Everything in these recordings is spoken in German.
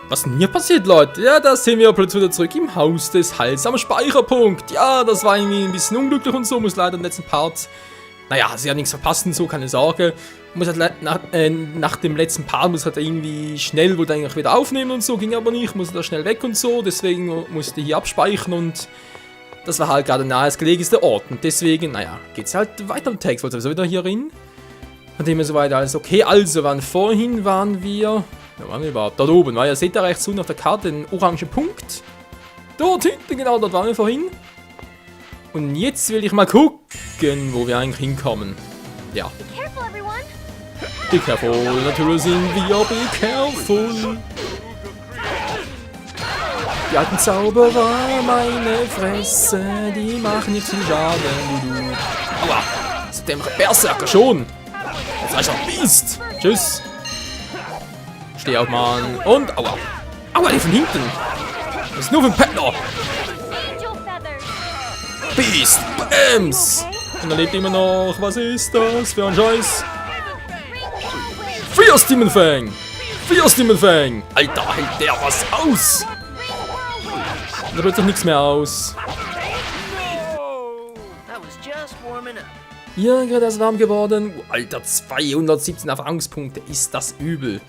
Was ist denn hier passiert, Leute? Ja, da sind wir plötzlich wieder zurück im Haus des Heils am Speicherpunkt. Ja, das war irgendwie ein bisschen unglücklich und so, muss leider im letzten Part... Naja, sie hat nichts verpasst und so, keine Sorge. Muss halt nach dem letzten Part muss halt irgendwie schnell, wollte eigentlich wieder aufnehmen und so, ging aber nicht, musste da schnell weg und so, deswegen musste ich hier abspeichern und das war halt gerade nahestgelegenste Ort. Und deswegen, naja, geht's halt weiter im Text, wollte sowieso wieder hier rein. Von dem her soweit alles okay. Also, vorhin waren wir... Wo waren wir überhaupt? Dort oben, weil ihr seht da rechts unten auf der Karte den orangen Punkt. Dort hinten, genau, dort waren wir vorhin. Und jetzt will ich mal gucken, wo wir eigentlich hinkommen. Ja. Be careful, natürlich sind wir be careful. Die alten Zauberer, meine Fresse, die machen nicht viel Schaden. Aua, das ist der Berserker schon. Jetzt reicht auch Biest. Tschüss. Steh auf, Mann. Und, aua. Aua, die von hinten. Das ist nur für ein Pettler. Beast! Bams! Und er lebt immer noch. Was ist das für ein Scheiß? Fierce Demon Fang! Fierce Demon Fang! Alter, hält der was aus! Da wird doch nichts mehr aus. Ja, gerade erst warm geworden. Alter, 217 Erfahrungspunkte. Ist das übel.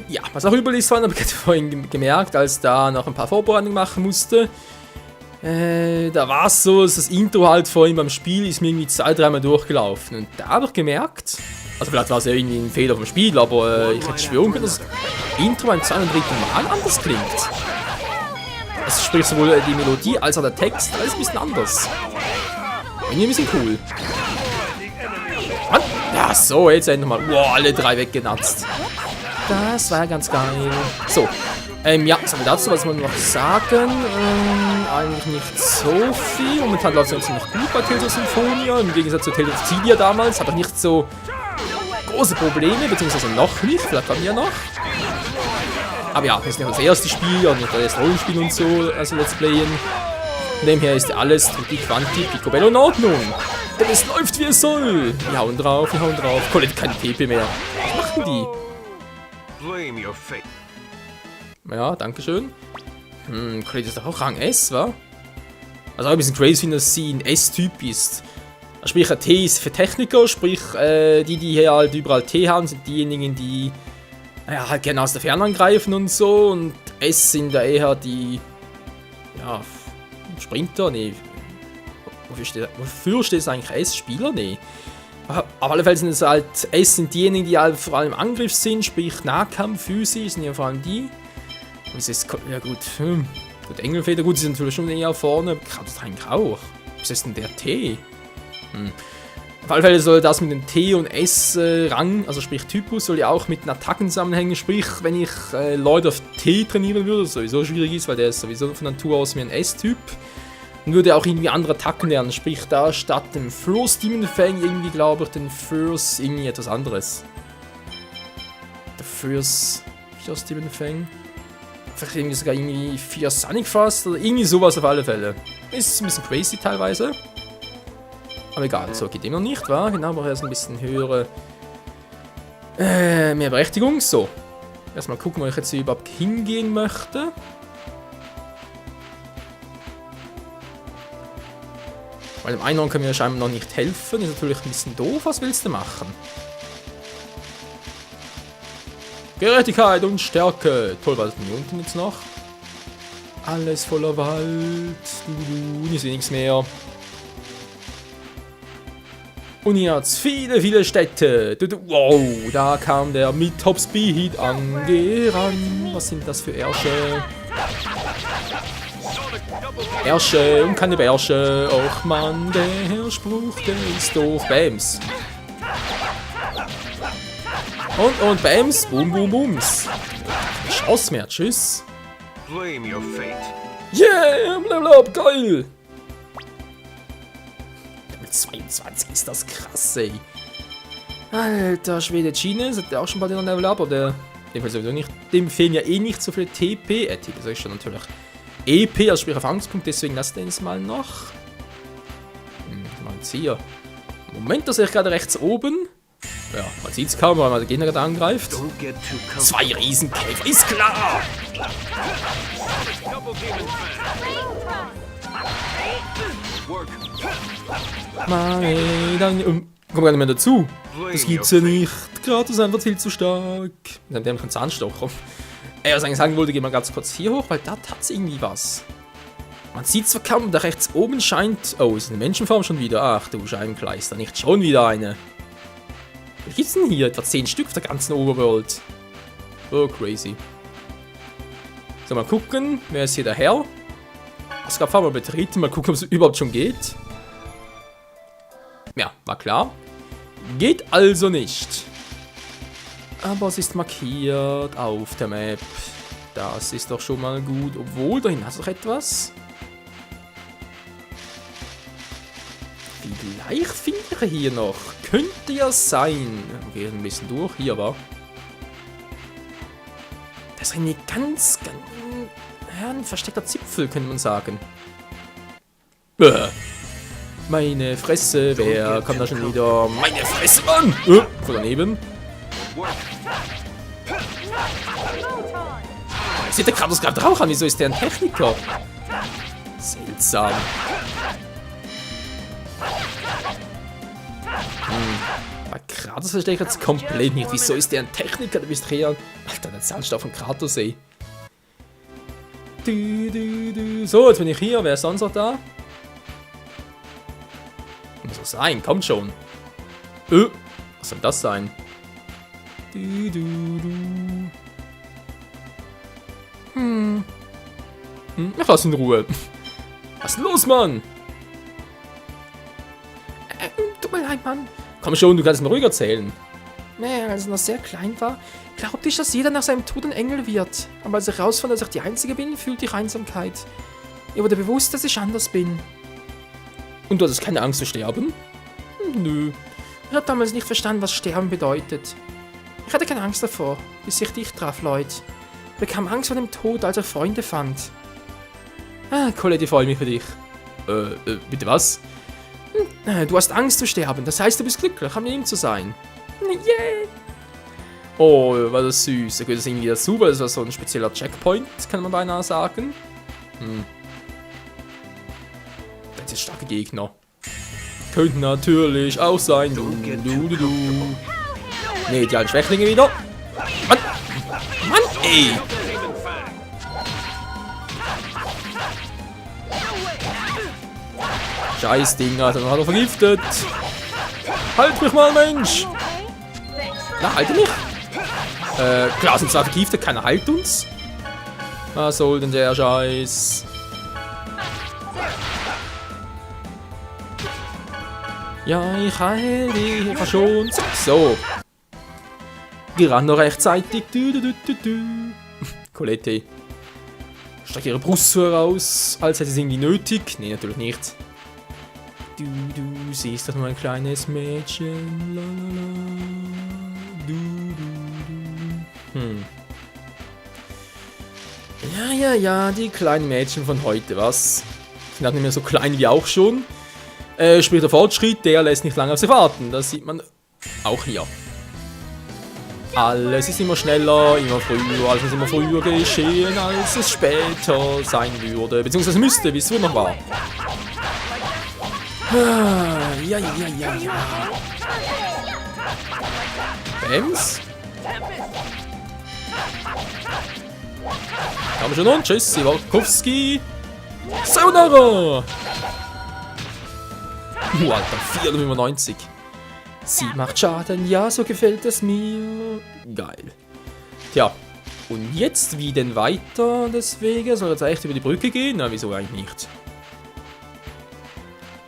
Ja, was auch übel ist, habe ich vorhin gemerkt, als da noch ein paar Vorbereitungen machen musste. Da war es so, dass das Intro halt vorhin beim Spiel ist mir irgendwie 2-3 Mal durchgelaufen. Und da habe ich gemerkt, also vielleicht war es ja irgendwie ein Fehler vom Spiel, aber ich hätte schwören können, dass das Intro beim 2. und 3. Mal anders klingt. Also sprich sowohl die Melodie als auch der Text, alles ein bisschen anders. Irgendwie ein bisschen cool. Mann. Ja, so, jetzt endlich mal. Wow, alle 3 weggenatzt. Das war ganz geil. So. Ja, was haben wir dazu? Was wollen wir noch sagen? Eigentlich nicht so viel. Momentan läuft es ja ziemlich gut bei Tales of Symphonia. Im Gegensatz zu Tales of Cydia damals. Habe ich nicht so große Probleme, beziehungsweise noch nicht. Vielleicht haben wir ja noch. Aber ja, das ist nicht das erste Spiel und nicht das erste Rollenspiel und so, also Let's Playen. Von dem her ist ja alles Tutti Quanti Picobello in Ordnung. Denn es läuft wie es soll. Wir hauen drauf, wir hauen drauf. Colette kein TP mehr. Was machen die? Ja, dankeschön. Colette ist doch auch Rang S, wa? Also auch ein bisschen crazy, dass sie ein S-Typ ist. Sprich, ein T ist für Techniker, sprich, die hier halt überall T haben, sind diejenigen, die halt gerne aus der Ferne angreifen und so. Und S sind da eher die, ja, Sprinter, nee. Wofür steht es eigentlich S? Spieler? Nee. Aber auf alle Fälle sind es halt, S sind diejenigen, die halt vor allem im Angriff sind, sprich Nahkampf, physisch, sind ja vor allem die. Und es ist, ja gut, gut, Engelfeder, gut, sie sind natürlich schon eher vorne, kann das eigentlich auch. Was ist denn der T? Auf alle Fälle soll das mit dem T und S Rang, also sprich Typus, soll ja auch mit den Attacken zusammenhängen. Sprich, wenn ich Leute auf T trainieren würde, was sowieso schwierig ist, weil der ist sowieso von Natur aus wie ein S-Typ, dann würde er auch irgendwie andere Attacken lernen. Sprich, da statt dem Fierce Demon Fang irgendwie, glaube ich, den Fierce irgendwie etwas anderes. Der Fierce Demon Fang. Vielleicht irgendwie sogar irgendwie Fierce Sonic Fast oder irgendwie sowas auf alle Fälle. Ist ein bisschen crazy teilweise. Aber egal, so geht immer nicht, wa? Genau, brauche ich erst ein bisschen höhere mehr Berechtigung. So. Erstmal gucken, wo ich jetzt hier überhaupt hingehen möchte. Weil dem Einhorn können wir scheinbar noch nicht helfen. Ist natürlich ein bisschen doof. Was willst du machen? Gerechtigkeit und Stärke. Toll, was ist denn hier unten jetzt noch? Alles voller Wald. Nicht nichts mehr. Und hier hat's viele, viele Städte. Wow, da kam der mit Top Speed angerannt. Was sind das für Ärsche? Ärsche und keine Bärsche. Och man, der Spruch, der ist doof. Bams. Und Bams. Boom, boom, booms. Chance mehr. Tschüss. Yeah, blablabla, geil. 22 ist das krass, ey. Alter Schwede, Chines hat der auch schon bald ein Level up, oder? Dem sowieso nicht. Dem fehlen ja eh nicht so viele TP. TP sag ich schon natürlich. EP, also sprich Erfahrungspunkt, deswegen lasst den es mal noch. Mal jetzt hier. Moment, da sehe ich gerade rechts oben. Ja, man sieht es kaum, weil man den Gegner gerade angreift. Don't get too comfortable. 2 Riesenkäfer, ist klar! Dann kommt gar nicht mehr dazu. Das gibt's ja nicht. Kratos ist einfach viel zu stark. Dann haben wir einen Zahnstocher. Was ich eigentlich sagen wollte, gehen wir ganz kurz hier hoch, weil da hat's irgendwie was. Man sieht zwar kaum, da rechts oben scheint... Oh, ist eine Menschenform schon wieder. Ach du Scheibenkleister, nicht schon wieder eine. Wie gibt's denn hier? Etwa 10 Stück auf der ganzen Overworld. Oh, crazy. So, mal gucken. Wer ist hier der Herr? Es gab mal betreten. Mal gucken, ob es überhaupt schon geht. Ja, war klar. Geht also nicht. Aber es ist markiert auf der Map. Das ist doch schon mal gut. Obwohl, dahin hast du noch etwas. Vielleicht finde ich hier noch. Könnte ja sein. Okay, ein bisschen durch. Hier war. Das ist eine ganz... Ja, ein versteckter Zipfel, könnte man sagen. Meine Fresse. Wer kommt da schon wieder? Meine Fresse, Mann! Von daneben. Sieht der Kratos gerade Rauch an? Wieso ist der ein Techniker? Seltsam. Bei Kratos verstehe ich jetzt komplett nicht. Wieso ist der ein Techniker? Du bist her. Alter, der Zahnstoff von Kratos, ey. So, jetzt bin ich hier. Wer ist sonst noch da? Muss so sein, kommt schon. Was soll das sein? Ach, lass in Ruhe. Was ist los, Mann? Tut mir leid, Mann. Komm schon, du kannst mir ruhig erzählen. Nee, als er noch sehr klein war, glaubte ich, dass jeder nach seinem Tod ein Engel wird. Aber als ich herausfand, dass ich die Einzige bin, fühlte ich Einsamkeit. Mir wurde bewusst, dass ich anders bin. Und du hattest keine Angst zu sterben? Nö. Ich habe damals nicht verstanden, was Sterben bedeutet. Ich hatte keine Angst davor, bis ich dich traf, Lloyd. Ich bekam Angst vor dem Tod, als ich Freunde fand. Colette, ich freue mich für dich. Bitte was? Du hast Angst zu sterben, das heißt, du bist glücklich, am Leben zu sein. Yeah! Oh, war das süß. Da gehört das irgendwie dazu, weil das war so ein spezieller Checkpoint, kann man beinahe sagen. Das ist starke Gegner. Könnten natürlich auch sein. Ne, die alten Schwächlinge wieder. Mann! Mann, ey! Scheiß Dinger, dann hat er vergiftet. Halt mich mal, Mensch! Na, halte mich! Klar sind zwar vergiftet, keiner heilt uns. Was soll denn der Scheiß? Ja, ich heile dich schon. So. Gerannt noch rechtzeitig. Colette streckt ihre Brust so heraus, als hätte sie irgendwie nötig. Nee, natürlich nicht. Du siehst doch nur ein kleines Mädchen. Ja, die kleinen Mädchen von heute, was? Sind halt nicht mehr so klein wie auch schon. Sprich, der Fortschritt, der lässt nicht lange auf sich warten. Das sieht man auch hier. Alles ist immer schneller, immer früher, alles ist immer früher geschehen, als es später sein würde. Beziehungsweise müsste, wie es früher noch war. Ja. Bams. Haben wir schon und tschüss, Iwakowski. Sayonara. Alter, 495. Sie macht Schaden, ja, so gefällt es mir. Geil. Tja, und jetzt wie denn weiter? Deswegen soll jetzt echt über die Brücke gehen? Na, wieso eigentlich nicht?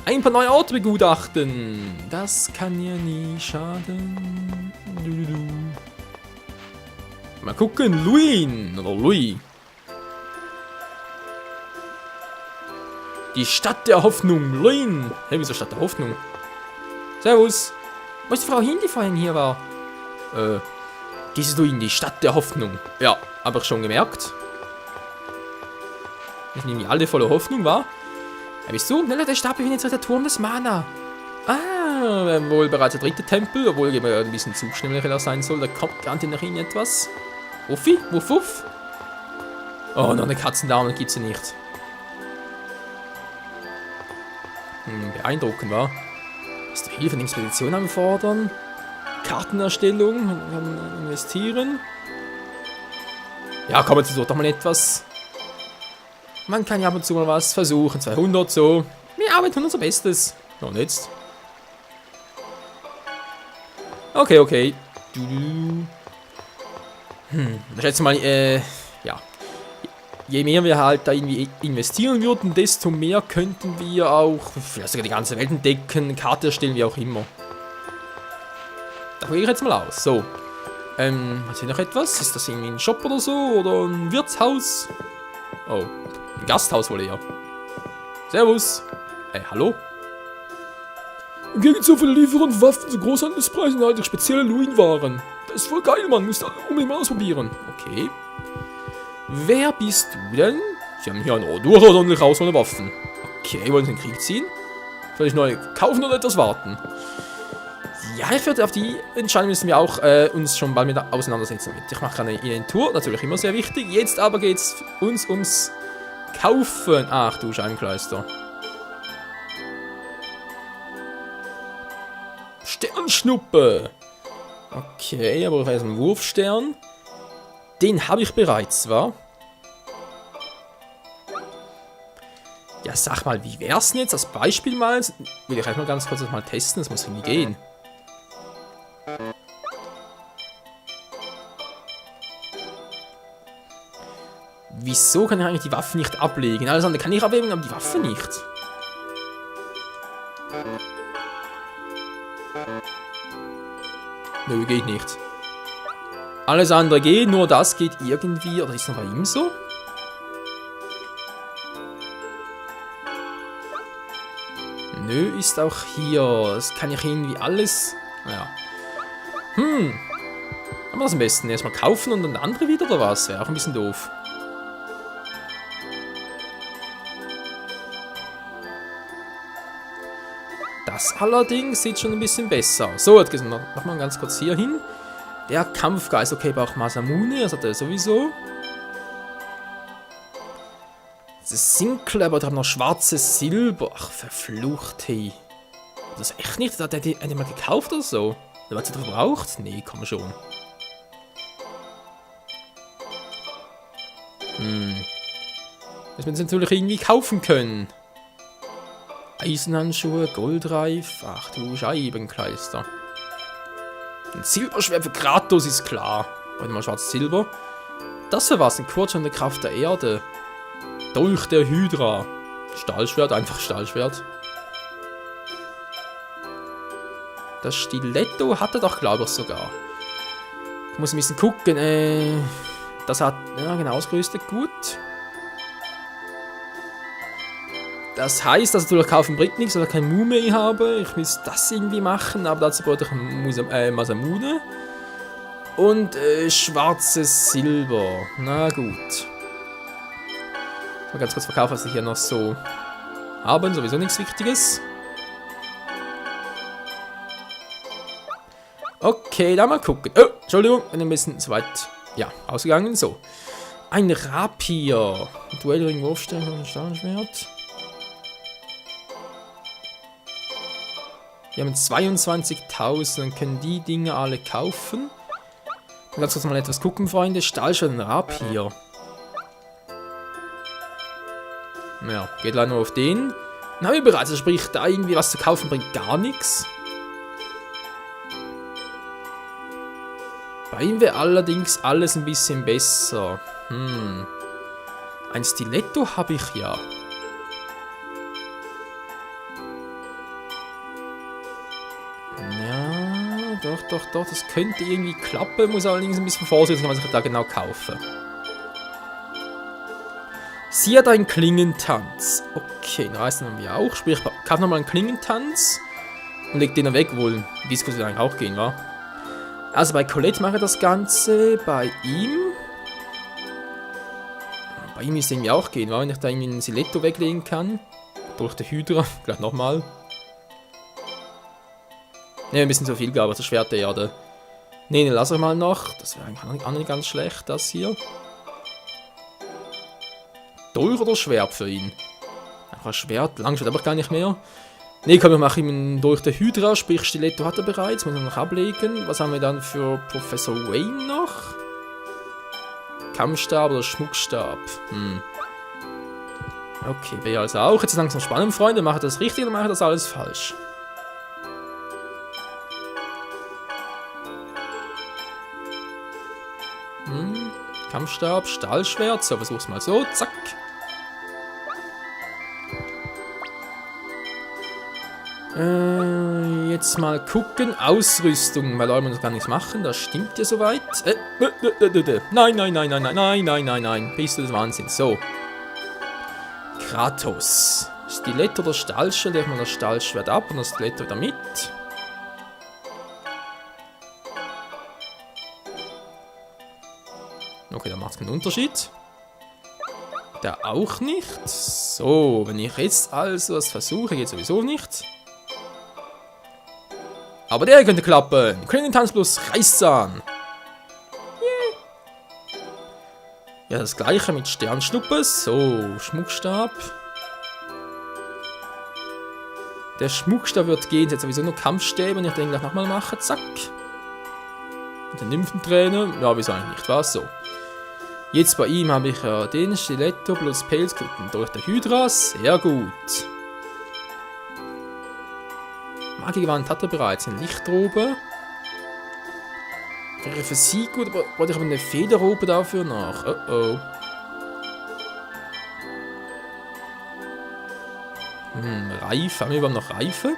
Ein paar neue Orte begutachten. Das kann ja nie schaden. Mal gucken, Louis. Die Stadt der Hoffnung, Luin. Hey, wieso Stadt der Hoffnung? Servus. Wo ist die Frau hin, die vorhin hier war? Gehst du in die Stadt der Hoffnung? Ja, habe ich schon gemerkt. Ich nehme alle voller Hoffnung, war. Bist du? Der Stab befindet sich der Turm des Mana. Ah, wohl bereits der dritte Tempel, obwohl er ein bisschen zu schneller sein soll. Da kommt garantiert nach ihnen etwas. Uffi? Wuff, wuff. Oh, noch eine Katzendame gibt es ja nicht. Beeindruckend, wa? Ist der Hilfe in Expedition anfordern? Kartenerstellung, investieren. Ja, komm, jetzt versucht doch mal etwas. Man kann ja ab und zu mal was versuchen. 200 so. Wir arbeiten unser Bestes. Noch jetzt. Okay, okay. Ich schätze mal, ja. Je mehr wir halt da irgendwie investieren würden, desto mehr könnten wir auch vielleicht sogar die ganze Welt entdecken, Karte erstellen, wie auch immer. Da gehe ich jetzt mal aus. So. Hat hier noch etwas? Ist das irgendwie ein Shop oder so? Oder ein Wirtshaus? Oh. Ein Gasthaus wohl eher. Servus. Hallo? Im Gegenzug für Lieferung von Waffen zu Großhandelspreisen halt spezielle Luin-Waren. Das ist voll geil, Mann. Musst du unbedingt mal ausprobieren. Okay. Wer bist du denn? Sie haben hier ein Ohr durch oder nicht raus ohne Waffen. Okay, wollen Sie in den Krieg ziehen? Soll ich neu kaufen oder etwas warten? Ja, ich würde auf die Entscheidung müssen wir auch uns schon bald mit auseinandersetzen mit. Ich mache eine Inventur, natürlich immer sehr wichtig. Jetzt aber geht es uns ums Kaufen. Ach du Scheibenkleister. Sternschnuppe. Okay, aber ich weiß einen Wurfstern. Den habe ich bereits, wa? Ja, sag mal, wie wär's denn jetzt als Beispiel mal? Will ich mal ganz kurz das mal testen, das muss irgendwie gehen. Wieso kann ich eigentlich die Waffe nicht ablegen? Alles andere kann ich ablegen, aber die Waffe nicht. Nö, geht nicht. Alles andere geht, nur das geht irgendwie. Oder ist es noch bei ihm so? Nö, ist auch hier. Das kann ich irgendwie alles. Naja. Aber das am besten erstmal kaufen und dann andere wieder oder was? Wäre auch ein bisschen doof. Das allerdings sieht schon ein bisschen besser aus. So, jetzt noch mal ganz kurz hier hin. Der Kampfgeist, okay, braucht Masamune, das hat er sowieso. Das ist Sinkel, aber da haben noch schwarzes Silber. Ach, verflucht, hey. Das ist echt nicht, hat er den mal gekauft oder so? Oder was er verbraucht? Nee, komm schon. Dass wir das natürlich irgendwie kaufen können. Eisenhandschuhe, Goldreif, ach du Scheibenkleister. Ein Silberschwert für Kratos ist klar. Warte mal, schwarz-silber. Das für was? Ein Quatsch an der Kraft der Erde. Dolch der Hydra. Stahlschwert, einfach Stahlschwert. Das Stiletto hat er doch, glaube ich, sogar. Ich muss ein bisschen gucken. Das hat, ja genau, ausgerüstet, gut. Das heißt, dass natürlich kaufen bringt nichts, weil ich kein Mume habe. Ich muss das irgendwie machen, aber dazu brauche ich Masamune. Und schwarzes Silber. Na gut. Mal ganz kurz verkaufen, was ich hier noch so haben. Sowieso nichts Wichtiges. Okay, dann mal gucken. Oh, Entschuldigung, bin ein bisschen zu weit, ja, ausgegangen. So. Ein Rapier. Duellring, Wurfstern und Stahlschwert. Wir haben 22.000 und können die Dinge alle kaufen. Ganz kurz mal etwas gucken, Freunde. Stahlschwert und Rapier. Ja, geht leider nur auf den. Dann haben wir bereits, also sprich, da irgendwie was zu kaufen bringt gar nichts. Bei ihm wäre allerdings alles ein bisschen besser. Ein Stiletto habe ich ja. Ja, doch, das könnte irgendwie klappen. Muss allerdings ein bisschen vorsichtig sein, was ich da genau kaufe. Sie hat einen Klingentanz. Okay, den Rest haben wir auch. Sprich, ich kaufe nochmal einen Klingentanz und leg den dann weg, wohl. Diskus wird eigentlich auch gehen, wa? Also bei Colette mache ich das Ganze. Bei ihm. Bei ihm ist irgendwie auch gehen, wa? Wenn ich da irgendwie einen Stiletto weglegen kann. Durch die Hydra. Gleich nochmal. Ne, ein bisschen zu viel, glaube ich, das Schwert der Erde. Ne, den lasse ich mal noch. Das wäre eigentlich auch nicht ganz schlecht, das hier. Dolch oder Schwert für ihn? Einfach ein Schwert, Langschwert aber gar nicht mehr. Ne, komm, wir machen ihm durch den Hydra, sprich Stiletto hat er bereits, muss er noch ablegen. Was haben wir dann für Professor Wayne noch? Kampfstab oder Schmuckstab? Okay, wir also auch. Jetzt ist langsam spannend, Freunde. Mache ich das richtig oder mache ich das alles falsch? Kampfstab, Stahlschwert. So, versuch's mal so. Zack. Jetzt mal gucken. Ausrüstung. Weil Leute das gar nichts machen. Das stimmt ja soweit. Nein, nein, nein, nein, nein, nein, nein, nein, nein. Bist du des Wahnsinns. So. Kratos. Stiletto oder Stahlschwert. Legen wir das Stahlschwert ab und das Stiletto damit. Okay, da macht es keinen Unterschied. Der auch nicht. So, wenn ich jetzt also das versuche, geht sowieso nicht. Aber der könnte klappen. Königin-Tanz plus Reißzahn. Yeah. Ja, das gleiche mit Sternschnuppe. So, Schmuckstab. Der Schmuckstab wird gehen. Jetzt sowieso nur Kampfstäbe. Und ich den gleich nochmal mache. Zack. Und der Nymphenträne. Ja, wieso eigentlich nicht, was? So. Jetzt bei ihm habe ich ja den Stiletto plus Pelzkutten durch der Hydra. Sehr gut. Magiergewand hat er bereits. Eine Lichtrobe. Wäre für sie gut, aber wollte ich aber eine Federrobe dafür noch. Oh oh. Reife. Haben wir überhaupt noch Reife?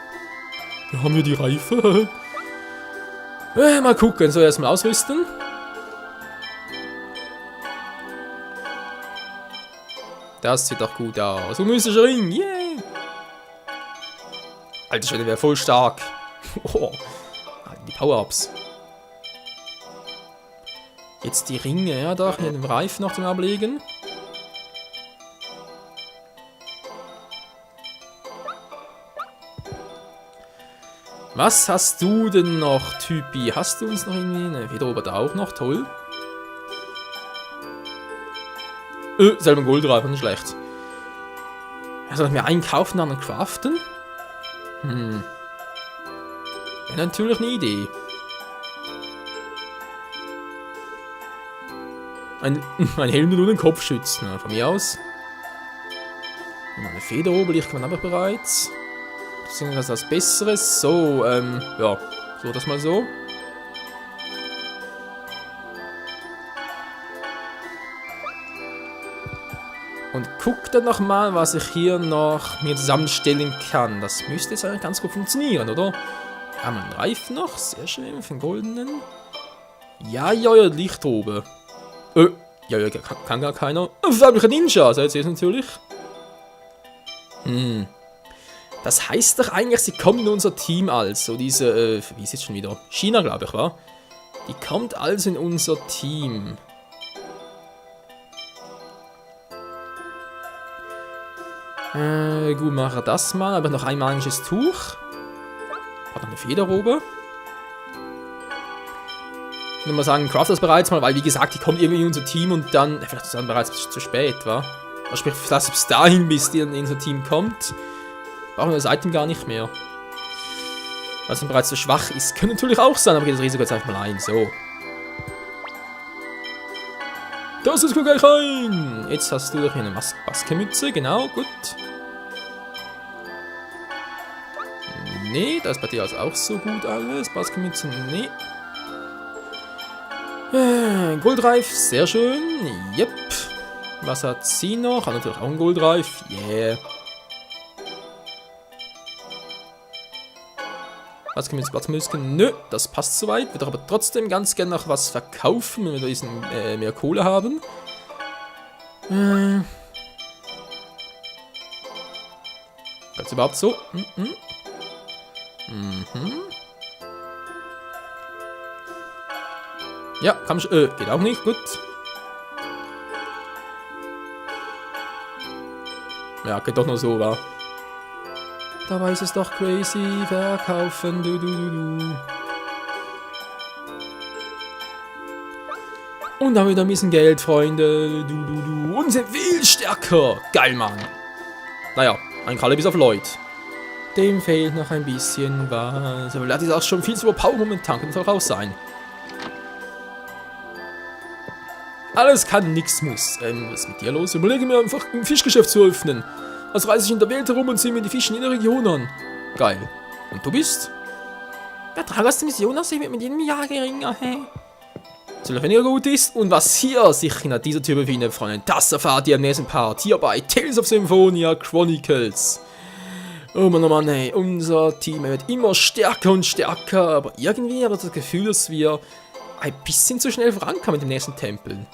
Ja, haben wir die Reife? Mal gucken. So, erstmal ausrüsten. Das sieht doch gut aus. So mystischer Ring, yeah! Alter Schwede, wäre voll stark. Oh, die Power-Ups. Jetzt die Ringe, ja, da hier den Reifen noch zum Ablegen. Was hast du denn noch, Typi? Hast du uns noch irgendwie eine Federrobe da auch noch? Toll. Selber Goldreifen, nicht schlecht. Ja, soll ich mir einkaufen, dann craften? Wäre natürlich eine Idee. Ein Helm nur den Kopf schützen, ja, von mir aus. Und eine Federrobe liegt man aber bereits. Das ist was Besseres. So, ja, so das mal so. Und guck dann nochmal, was ich hier noch mir zusammenstellen kann. Das müsste jetzt eigentlich ganz gut funktionieren, oder? Haben wir einen Reifen noch? Sehr schön, für den goldenen. Ja, Lichtrobe. Ja, kann gar keiner. Vor allem ein Ninja, seid ihr jetzt natürlich. Das heißt doch eigentlich, sie kommen in unser Team also. Diese, wie ist jetzt schon wieder? China, glaube ich, war. Die kommt also in unser Team. Gut, mache das mal. Aber noch ein magisches Tuch. Hat noch eine Federrobe. Ich würde mal sagen, craft das bereits mal, weil wie gesagt, die kommt irgendwie in unser Team und dann. Vielleicht ist es dann bereits zu spät, wa? Also sprich, dass bis dahin, bis die in unser Team kommt, brauchen wir das Item gar nicht mehr. Weil es dann bereits so schwach ist. Könnte natürlich auch sein, aber geht das Risiko jetzt einfach mal ein. So. Das ist gut gleich rein! Jetzt hast du doch hier eine Maskemütze, genau, gut. Nee, das ist bei dir also auch so gut alles. Maskemütze, nee. Goldreif, sehr schön. Yep. Was hat sie noch? Hat natürlich auch einen Goldreif. Yeah. Maskemütze, nö, das passt soweit. Würde aber trotzdem ganz gerne noch was verkaufen, wenn wir diesen mehr Kohle haben. Ganz überhaupt so. Ja, kann ich, geht auch nicht, gut. Ja, geht doch nur so, wa? Dabei ist es doch crazy. Verkaufen, Und dann wieder ein bisschen Geld, Freunde. Und sind viel stärker. Geil, Mann. Naja, ein Kalle bis auf Lloyd. Dem fehlt noch ein bisschen was. Aber Lloyd ist auch schon viel zu überpower momentan. Kann das auch sein. Alles kann, nix muss. Was ist mit dir los? Überlege mir einfach, ein Fischgeschäft zu öffnen. Also reise ich in der Welt herum und ziehe mir die Fische in der Region an. Geil. Und du bist? Der Drang aus der Mission aus wird mit jedem Jahr geringer, hä? Soll weniger gut ist und was hier sich hinter dieser Tür befindet, Freunde, das erfahrt ihr im nächsten Part hier bei Tales of Symphonia Chronicles. Oh Mann, ey, unser Team wird immer stärker und stärker, aber irgendwie habe ich das Gefühl, dass wir ein bisschen zu schnell vorankommen mit dem nächsten Tempel.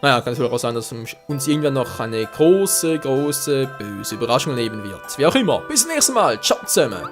Naja, kann es wohl auch sein, dass uns irgendwann noch eine große, böse Überraschung erleben wird. Wie auch immer, bis zum nächsten Mal. Ciao zusammen.